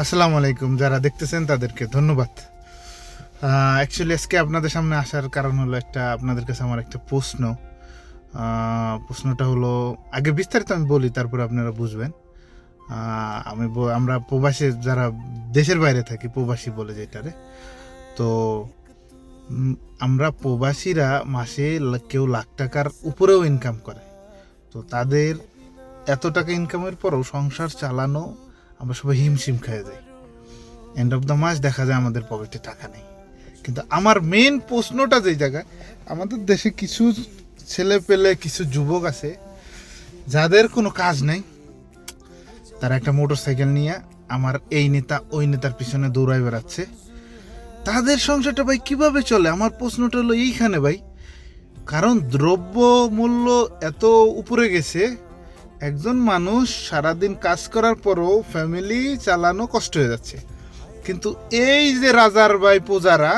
আসসালামু আলাইকুম। যারা দেখতেছেন তাদেরকে ধন্যবাদ। অ্যাকচুয়ালি আজকে আপনাদের সামনে আসার কারণ হলো আপনাদের কাছে আমার একটা প্রশ্ন। প্রশ্নটা হলো, আগে বিস্তারিত আমি বলি, তারপর আপনারা বুঝবেন। আমরা প্রবাসী, যারা দেশের বাইরে থাকি, প্রবাসী বলে যেটারে, তো আমরা প্রবাসীরা মাসে কেউ লাখ টাকার উপরেও ইনকাম করে। তো তাদের এত টাকা ইনকামের পরও সংসার চালানো আমরা সবাই হিমশিম খেয়ে যাই। এন্ড অফ দ্য মাস দেখা যায় আমাদের পকেটে টাকা নেই। কিন্তু আমার মেন প্রশ্নটা যেই জায়গায়, আমাদের দেশে কিছু ছেলে পেলে, কিছু যুবক আছে যাদের কোনো কাজ নেই, তারা একটা মোটর সাইকেল নিয়ে আমার এই নেতা ওই নেতার পিছনে দৌড়ায় বেড়াচ্ছে। তাদের সংসারটা ভাই কিভাবে চলে? আমার প্রশ্নটা হলো এইখানে ভাই, কারণ দ্রব্য মূল্য এত উপরে গেছে, একজন মানুষ সারাদিন কাজ করার পরও ফ্যামিলি চালানো কষ্ট হয়ে যাচ্ছে। কিন্তু এই যে রাজার ভাই প্রজারা,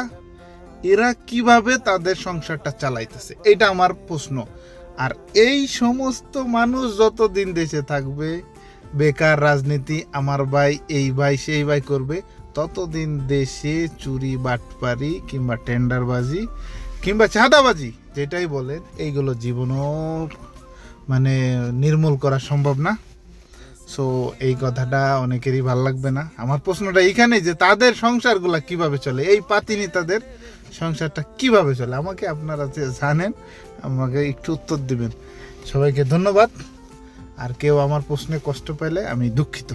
এরা কিভাবে তাদের সংসারটা চালাইতেছে, এটা আমার প্রশ্ন। আর এই সমস্ত মানুষ যতদিন দেশে থাকবে, বেকার রাজনীতি, আমার ভাই এই ভাই সেই ভাই করবে, ততদিন দেশে চুরি বাটপারি কিংবা টেন্ডারবাজি কিংবা চাঁদাবাজি যেটাই বলেন, এইগুলো জীবনও মানে নির্মূল করা সম্ভব না। সো এই কথাটা অনেকেরই ভাল লাগবে না। আমার প্রশ্নটা এইখানে যে তাদের সংসারগুলা কিভাবে চলে, এই পাতিনি তাদের সংসারটা কিভাবে চলে, আমাকে আপনারা যে জানেন আমাকে একটু উত্তর দিবেন। সবাইকে ধন্যবাদ। আর কেউ আমার প্রশ্নে কষ্ট পেলে আমি দুঃখিত।